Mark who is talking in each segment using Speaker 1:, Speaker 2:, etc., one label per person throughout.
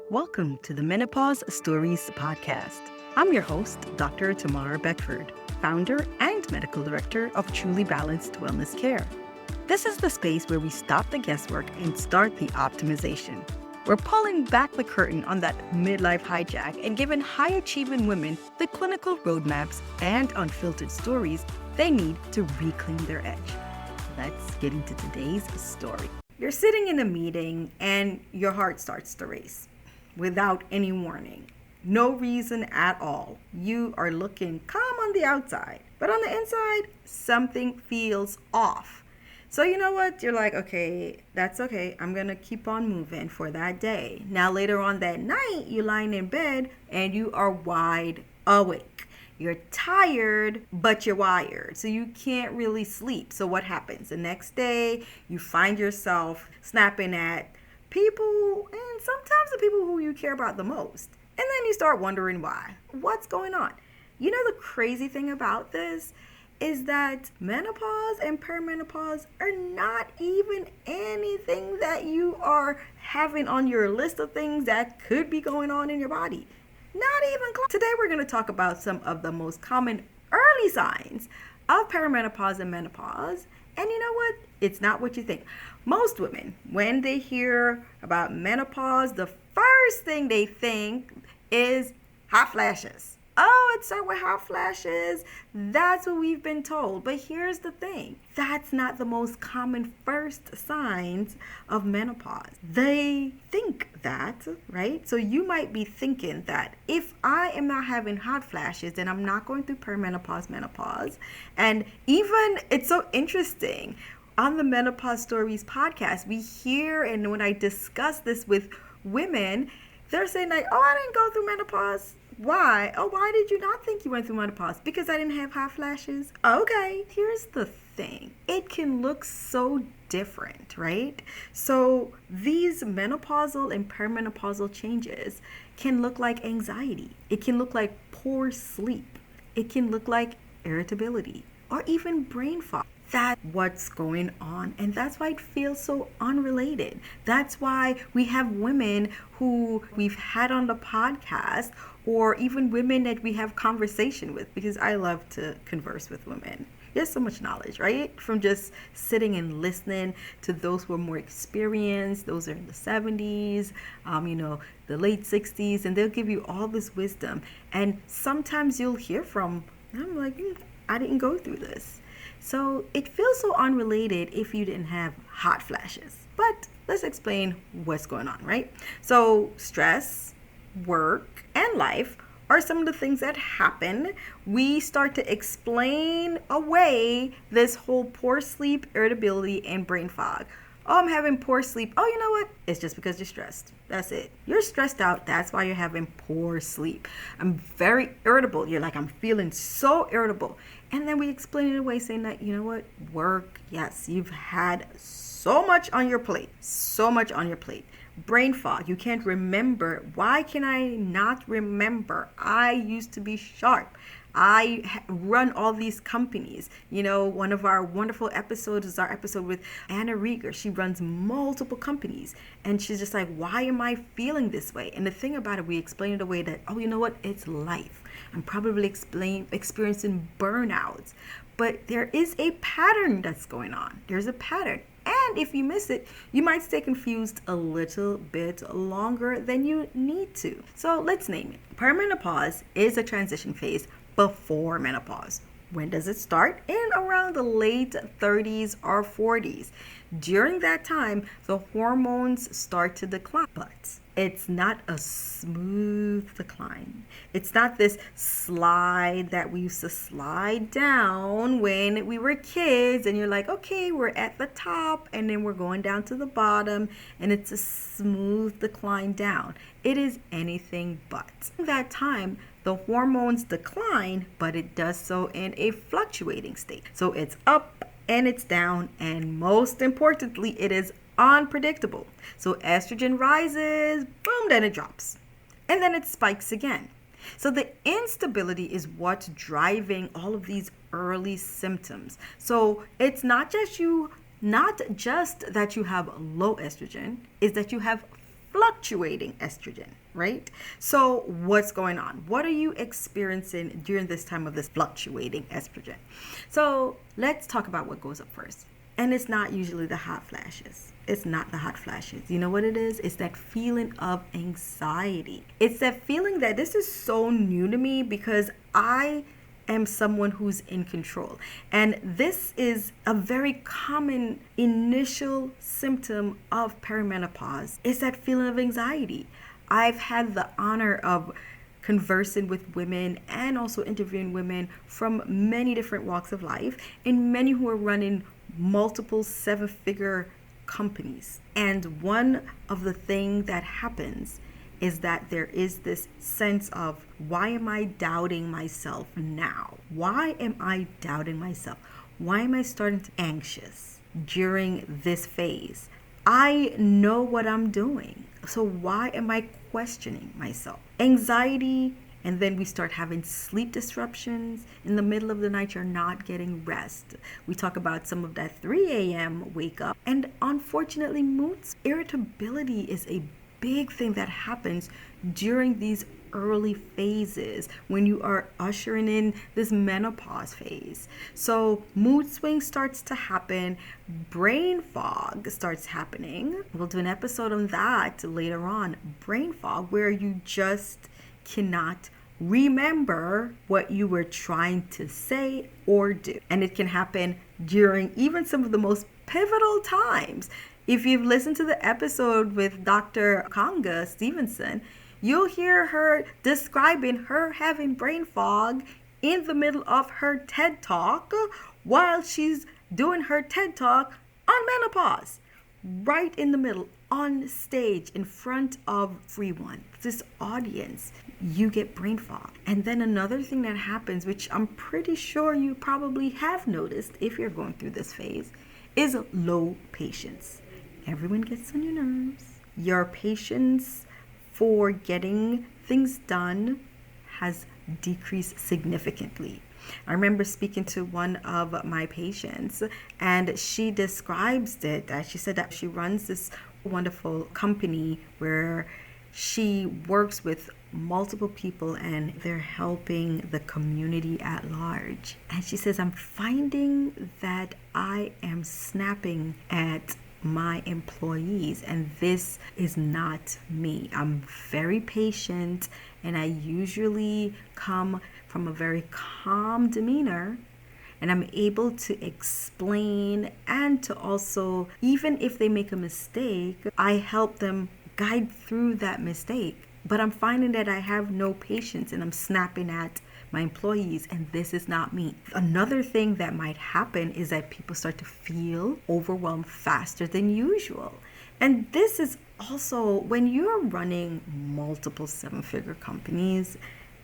Speaker 1: Welcome to the Menopause Stories podcast. I'm your host, Dr. Tamara Beckford, founder and medical director of Truly Balanced Wellness Care. This is the space where we stop the guesswork and start the optimization. We're pulling back the curtain on that midlife hijack and giving high-achieving women the clinical roadmaps and unfiltered stories they need to reclaim their edge. Let's get into today's story. You're sitting in a meeting and your heart starts to race without any warning. No reason at all. You are looking calm on the outside, but on the inside, something feels off. So you know what? You're like, okay, that's okay. I'm going to keep on moving for that day. Now later on that night, you're lying in bed and you are wide awake. You're tired, but you're wired. So you can't really sleep. So what happens? The next day, you find yourself snapping at people, and sometimes the people who you care about the most. And then you start wondering why. What's going on? You know, the crazy thing about this is that menopause and perimenopause are not even anything that you are having on your list of things that could be going on in your body. Not even close. Today we're going to talk about some of the most common early signs of perimenopause and menopause. And you know what? It's not what you think. Most women, when they hear about menopause, the first thing they think is hot flashes. Oh, it starts with hot flashes. That's what we've been told. But here's the thing. That's not the most common first signs of menopause. They think that, right? So you might be thinking that if I am not having hot flashes, then I'm not going through perimenopause, menopause. And even, it's so interesting, on the Menopause Stories podcast, we hear, and when I discuss this with women, they're saying like, oh, I didn't go through menopause. Why? Oh, why did you not think you went through menopause? Because I didn't have hot flashes? Okay, here's the thing. It can look so different, right? So these menopausal and perimenopausal changes can look like anxiety. It can look like poor sleep. It can look like irritability or even brain fog. That's what's going on. And that's why it feels so unrelated. That's why we have women who we've had on the podcast, or even women that we have conversation with, because I love to converse with women. There's so much knowledge, right? From just sitting and listening to those who are more experienced, those are in the 70s, the late 60s, and they'll give you all this wisdom. And sometimes you'll hear from, I'm like, I didn't go through this. So it feels so unrelated if you didn't have hot flashes. But let's explain what's going on, right? So stress, work, and life are some of the things that happen. We start to explain away this whole poor sleep, irritability, and brain fog. Oh, I'm having poor sleep. Oh, you know what? It's just because you're stressed. That's it. You're stressed out. That's why you're having poor sleep. I'm very irritable. You're like, I'm feeling so irritable. And then we explain it away saying that, you know what? Work. Yes, you've had so much on your plate. So much on your plate. Brain fog. You can't remember. Why can I not remember? I used to be sharp. I run all these companies. You know, one of our wonderful episodes is our episode with Anna Rieger. She runs multiple companies. And she's just like, why am I feeling this way? And the thing about it, we explain it away that, oh, you know what? It's life. I'm probably experiencing burnouts. But there is a pattern that's going on. There's a pattern. And if you miss it, you might stay confused a little bit longer than you need to. So let's name it. Perimenopause is a transition phase before menopause. When does it start? In around the late 30s or 40s. During that time, the hormones start to decline, but it's not a smooth decline. It's not this slide that we used to slide down when we were kids, and you're like, okay, we're at the top and then we're going down to the bottom, and it's a smooth decline down. It is anything but. At that time, the hormones decline, but it does so in a fluctuating state. So it's up and it's down, and most importantly, it is unpredictable. So estrogen rises, boom, then it drops. And then it spikes again. So the instability is what's driving all of these early symptoms. So it's not just that you have low estrogen, is that you have fluctuating estrogen, right? So what's going on? What are you experiencing during this time of this fluctuating estrogen? So let's talk about what goes up first. And it's not usually the hot flashes. It's not the hot flashes. You know what it is? It's that feeling of anxiety. It's that feeling that this is so new to me because I am someone who's in control. And this is a very common initial symptom of perimenopause. It's that feeling of anxiety. I've had the honor of conversing with women and also interviewing women from many different walks of life and many who are running multiple seven-figure companies. And one of the things that happens is that there is this sense of, why am I doubting myself now? Why am I doubting myself? Why am I starting to be anxious during this phase? I know what I'm doing. So why am I questioning myself? Anxiety, and then we start having sleep disruptions. In the middle of the night, you're not getting rest. We talk about some of that 3 a.m. wake up. And unfortunately, moods, irritability is a big thing that happens during these early phases when you are ushering in this menopause phase. So mood swing starts to happen, brain fog starts happening. We'll do an episode on that later on. Brain fog, where you just cannot remember what you were trying to say or do. And it can happen during even some of the most pivotal times. If you've listened to the episode with Dr. Conga Stevenson, you'll hear her describing her having brain fog in the middle of her TED Talk while she's doing her TED Talk on menopause. Right in the middle, on stage, in front of everyone, this audience, you get brain fog. And then another thing that happens, which I'm pretty sure you probably have noticed if you're going through this phase, is low patience. Everyone gets on your nerves. Your patience for getting things done has decreased significantly. I remember speaking to one of my patients, and she describes it as, she said that she runs this wonderful company where she works with multiple people and they're helping the community at large. And she says, I'm finding that I am snapping at my employees, and this is not me. I'm very patient, and I usually come from a very calm demeanor, and I'm able to explain and to also, even if they make a mistake, I help them guide through that mistake. But I'm finding that I have no patience and I'm snapping at my employees, and this is not me. Another thing that might happen is that people start to feel overwhelmed faster than usual. And this is also when you're running multiple seven-figure companies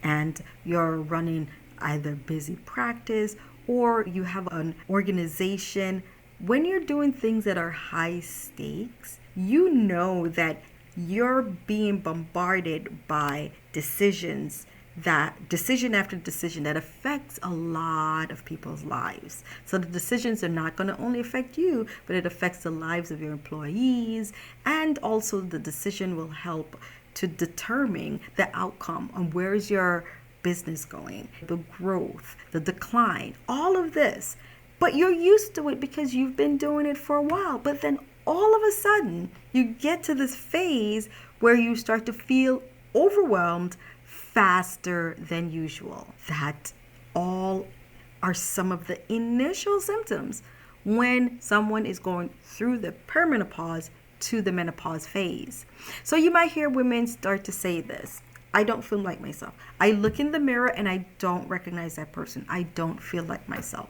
Speaker 1: and you're running either busy practice or you have an organization, when you're doing things that are high stakes, you know that you're being bombarded by decision after decision that affects a lot of people's lives. So the decisions are not going to only affect you, but it affects the lives of your employees, and also the decision will help to determine the outcome on where's your business going, the growth, the decline, all of this. But you're used to it because you've been doing it for a while. But then all of a sudden, you get to this phase where you start to feel overwhelmed faster than usual. That all are some of the initial symptoms when someone is going through the perimenopause to the menopause phase. So you might hear women start to say this: I don't feel like myself. I look in the mirror and I don't recognize that person. I don't feel like myself.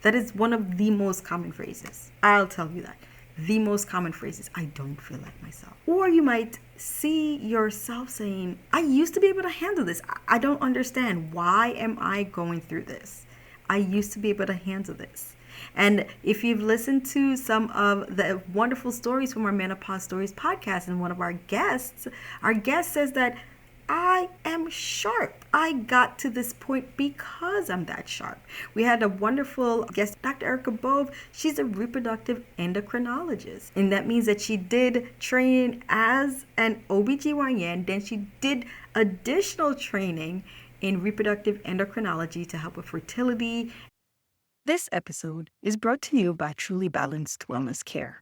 Speaker 1: That is one of the most common phrases. I'll tell you that. The most common phrase is, I don't feel like myself. Or you might see yourself saying, I used to be able to handle this. I don't understand. Why am I going through this? I used to be able to handle this. And if you've listened to some of the wonderful stories from our Menopause Stories podcast, and one of our guests says that I am sharp. I got to this point because I'm that sharp. We had a wonderful guest, Dr. Erica Bove. She's a reproductive endocrinologist. And that means that she did train as an OBGYN. Then she did additional training in reproductive endocrinology to help with fertility. This episode is brought to you by Truly Balanced Wellness Care.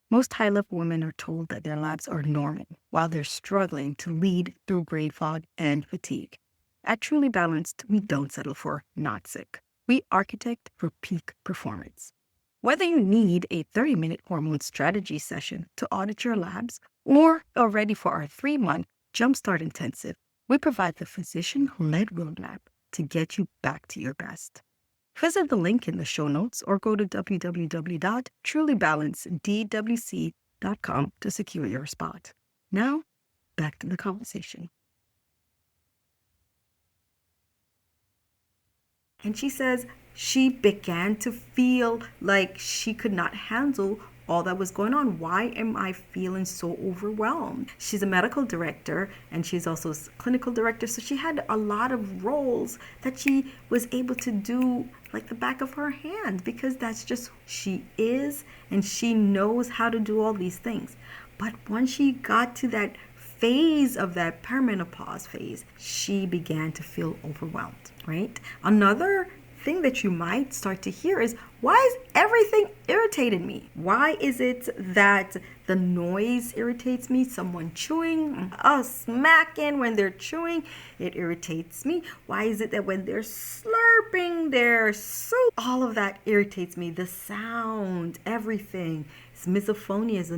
Speaker 1: Most high-level women are told that their labs are normal while they're struggling to lead through brain fog and fatigue. At Truly Balanced, we don't settle for not sick. We architect for peak performance. Whether you need a 30-minute hormone strategy session to audit your labs or are ready for our 3-month Jumpstart Intensive, we provide the physician-led roadmap to get you back to your best. Visit the link in the show notes or go to www.trulybalancedwc.com to secure your spot. Now, back to the conversation. And she says she began to feel like she could not handle all that was going on. Why am I feeling so overwhelmed? She's a medical director and she's also a clinical director. So she had a lot of roles that she was able to do like the back of her hand because that's just who she is and she knows how to do all these things. But once she got to that phase of that perimenopause phase, she began to feel overwhelmed, right? Another thing that you might start to hear is, why is everything irritating me? Why is it that the noise irritates me? Someone chewing, smacking when they're chewing, it irritates me. Why is it that when they're slurping their soup, all of that irritates me? The sound, everything. Misophonia is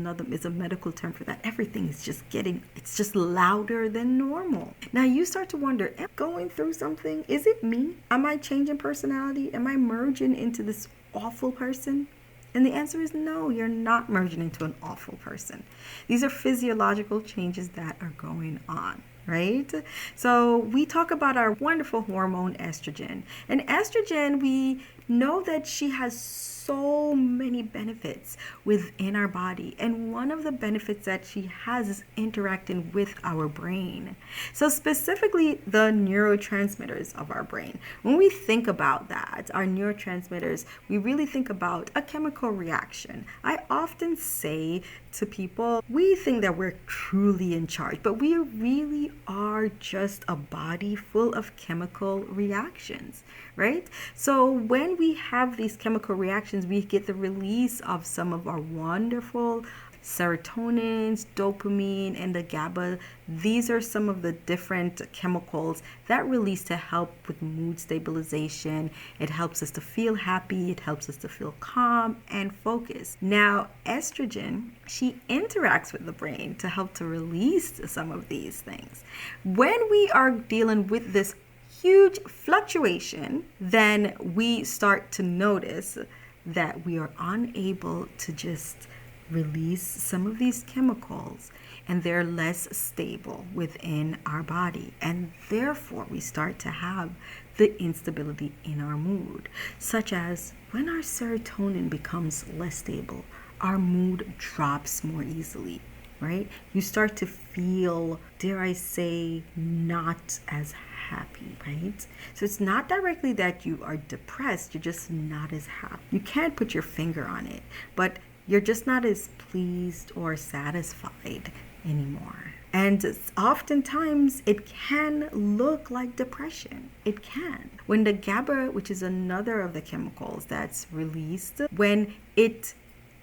Speaker 1: a medical term for that. Everything is it's just louder than normal. Now you start to wonder, am I going through something? Is it me? Am I changing personality? Am I merging into this awful person? And the answer is no, you're not merging into an awful person. These are physiological changes that are going on, right? So we talk about our wonderful hormone estrogen. And estrogen, we know that she has so many benefits within our body. And one of the benefits that she has is interacting with our brain. So specifically the neurotransmitters of our brain. When we think about that, our neurotransmitters, we really think about a chemical reaction. I often say to people, we think that we're truly in charge, but we really are just a body full of chemical reactions, right? So when we have these chemical reactions, we get the release of some of our wonderful serotonins, dopamine, and the GABA. These are some of the different chemicals that release to help with mood stabilization. It helps us to feel happy. It helps us to feel calm and focused. Now, estrogen, she interacts with the brain to help to release some of these things. When we are dealing with this huge fluctuation, then we start to notice that we are unable to just release some of these chemicals and they're less stable within our body, and therefore we start to have the instability in our mood, such as when our serotonin becomes less stable, our mood drops more easily, right? You start to feel, dare I say, not as happy, right? So it's not directly that you are depressed, you're just not as happy. You can't put your finger on it, but you're just not as pleased or satisfied anymore. And oftentimes it can look like depression. It can. When the GABA, which is another of the chemicals that's released, when it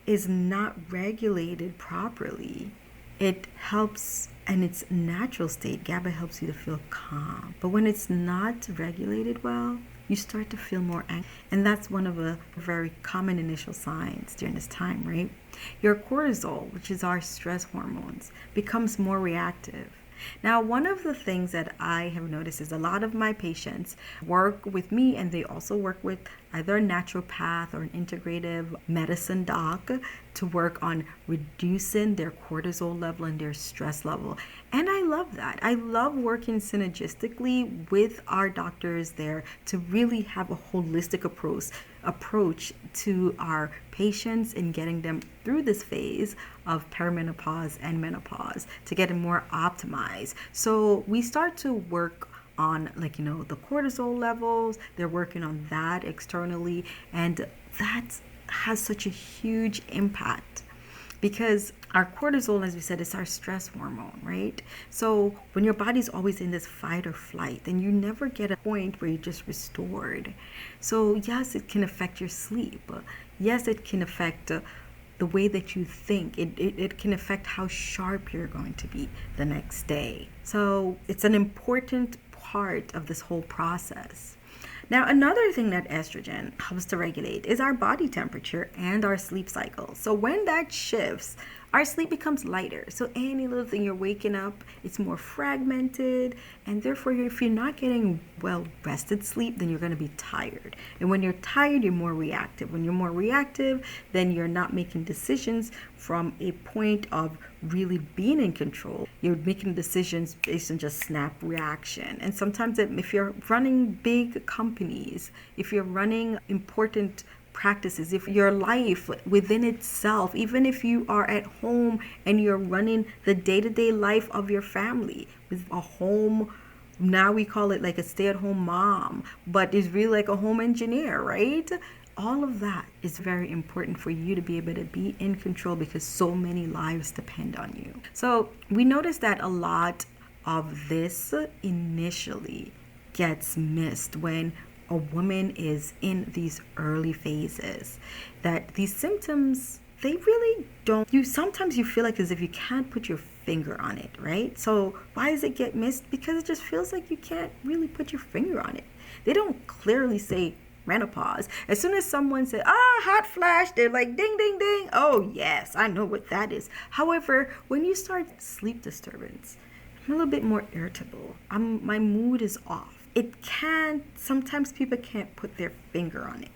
Speaker 1: is not regulated properly, it helps in its natural state. GABA helps you to feel calm. But when it's not regulated well, you start to feel more anxious. And that's one of the very common initial signs during this time, right? Your cortisol, which is our stress hormones, becomes more reactive. Now, one of the things that I have noticed is a lot of my patients work with me, and they also work with either a naturopath or an integrative medicine doc to work on reducing their cortisol level and their stress level. And I love that. I love working synergistically with our doctors there to really have a holistic approach to our patience in getting them through this phase of perimenopause and menopause to get them more optimized. So we start to work on the cortisol levels. They're working on that externally, and that has such a huge impact because our cortisol, as we said, is our stress hormone, right? So when your body's always in this fight or flight, then you never get a point where you're just restored. So yes, it can affect your sleep. Yes, it can affect the way that you think. It can affect how sharp you're going to be the next day. So it's an important part of this whole process. Now, another thing that estrogen helps to regulate is our body temperature and our sleep cycle. So when that shifts, our sleep becomes lighter. So any little thing you're waking up, it's more fragmented. And therefore, if you're not getting well rested sleep, then you're going to be tired. And when you're tired, you're more reactive. When you're more reactive, then you're not making decisions from a point of really being in control. You're making decisions based on just snap reaction. And sometimes if you're running big companies, if you're running important practices, if your life within itself, even if you are at home and you're running the day-to-day life of your family with a home, now we call it like a stay-at-home mom, but it's really like a home engineer, right? All of that is very important for you to be able to be in control because so many lives depend on you. So we noticed that a lot of this initially gets missed when a woman is in these early phases, that these symptoms, they really don't, sometimes you feel like as if you can't put your finger on it, right? So why does it get missed? Because it just feels like you can't really put your finger on it. They don't clearly say menopause. As soon as someone says, hot flash, they're like, ding, ding, ding. Oh, yes, I know what that is. However, when you start sleep disturbance, I'm a little bit more irritable. My mood is off. Sometimes people can't put their finger on it.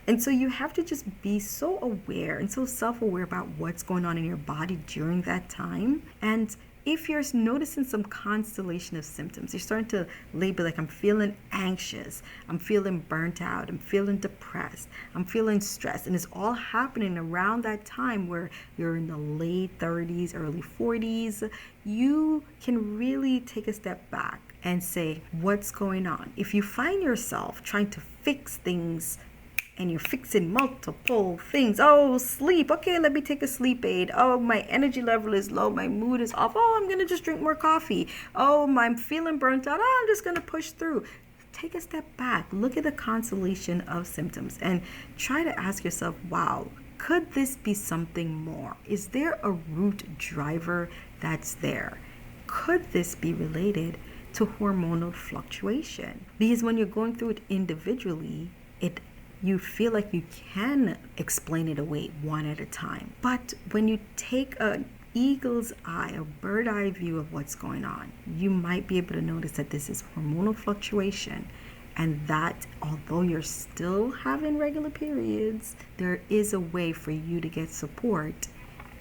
Speaker 1: And so you have to just be so aware and so self-aware about what's going on in your body during that time. And if you're noticing some constellation of symptoms, you're starting to label like, I'm feeling anxious, I'm feeling burnt out, I'm feeling depressed, I'm feeling stressed, and it's all happening around that time where you're in the late 30s, early 40s, you can really take a step back and say, what's going on? If you find yourself trying to fix things and you're fixing multiple things. Oh, sleep. Okay, let me take a sleep aid. Oh, my energy level is low. My mood is off. Oh, I'm going to just drink more coffee. Oh, I'm feeling burnt out. Oh, I'm just going to push through. Take a step back. Look at the constellation of symptoms and try to ask yourself, wow, could this be something more? Is there a root driver that's there? Could this be related to hormonal fluctuation? Because when you're going through it individually, you feel like you can explain it away one at a time. But when you take an eagle's eye, a bird eye view of what's going on, you might be able to notice that this is hormonal fluctuation, and that although you're still having regular periods, there is a way for you to get support,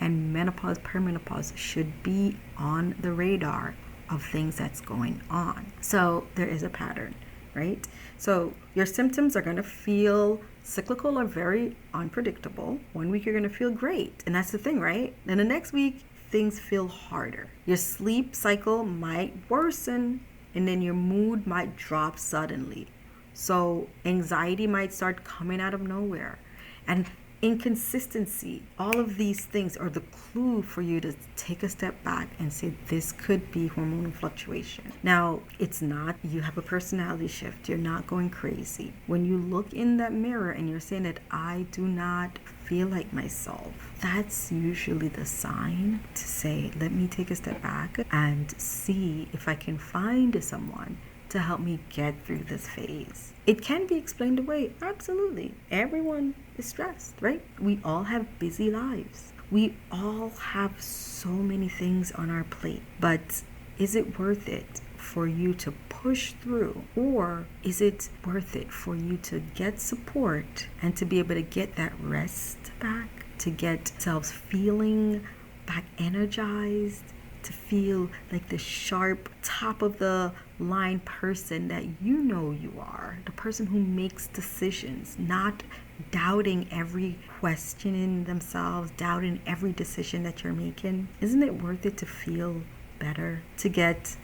Speaker 1: and menopause, perimenopause should be on the radar of things that's going on. So there is a pattern, right? So your symptoms are going to feel cyclical or very unpredictable. One week you're going to feel great, and that's the thing, right? Then the next week things feel harder. Your sleep cycle might worsen, and then your mood might drop suddenly. So anxiety might start coming out of nowhere. And inconsistency, all of these things are the clue for you to take a step back and say, this could be hormonal fluctuation. Now, it's not, you have a personality shift, you're not going crazy. When you look in that mirror and you're saying that I do not feel like myself, that's usually the sign to say, let me take a step back and see if I can find someone to help me get through this phase. It can be explained away, absolutely. Everyone is stressed, right? We all have busy lives. We all have so many things on our plate, but is it worth it for you to push through, or is it worth it for you to get support and to be able to get that rest back, to get yourselves feeling back energized, to feel like the sharp, top of the line person that you know you are, the person who makes decisions, not doubting every question in themselves, doubting every decision that you're making? Isn't it worth it to feel better, to get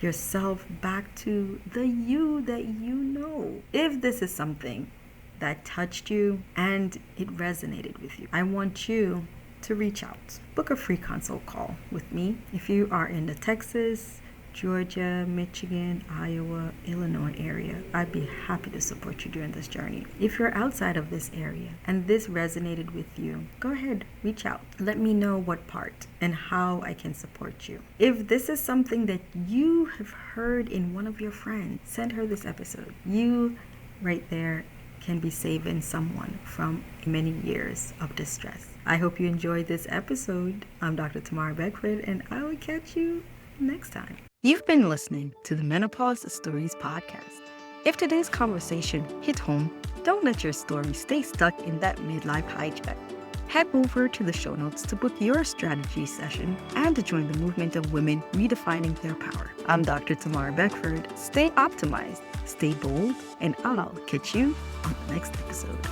Speaker 1: yourself back to the you that you know? If this is something that touched you and it resonated with you, I want you to reach out. Book a free consult call with me. If you are in the Texas, Georgia, Michigan, Iowa, Illinois area, I'd be happy to support you during this journey. If you're outside of this area and this resonated with you, go ahead, reach out. Let me know what part and how I can support you. If this is something that you have heard in one of your friends, send her this episode. You right there can be saving someone from many years of distress. I hope you enjoyed this episode. I'm Dr. Tamara Beckford, and I will catch you next time. You've been listening to the Menopause Stories podcast. If today's conversation hit home, don't let your story stay stuck in that midlife hijack. Head over to the show notes to book your strategy session and to join the movement of women redefining their power. I'm Dr. Tamara Beckford. Stay optimized, stay bold, and I'll catch you on the next episode.